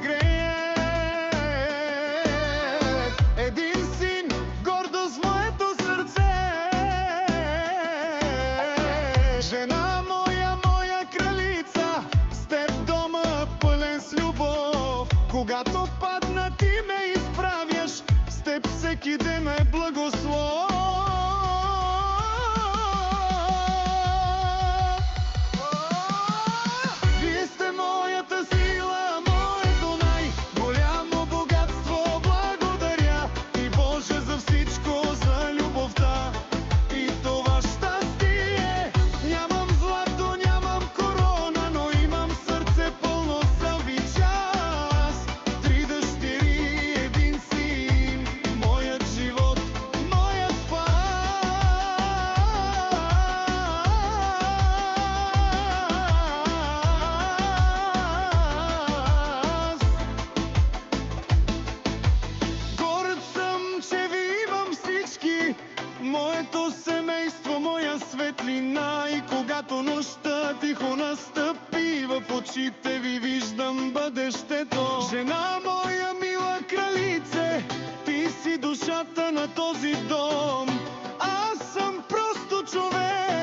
греят. Един син, гордост в моето сърце. Жена моя, моя кралица, с теб дома пълен с любов. Когато падна, ти ме изправяш, с теб всеки ден е благослов. Вие сте моята сила, моето най-голямо богатство. Благодаря и Боже за всичко, за любовта и това щастие. Нямам злато, нямам корона, но имам сърце пълно с обичас. 3 дъщери, 1 син, моят живот, моят спас. Горд съм, че ви имам всички, моето семейство, моя светлина. И когато нощта тихо настъпи, в очите ви виждам бъдещето. Жена моя, мила кралице, ти си душата на този дом. Аз съм просто човек.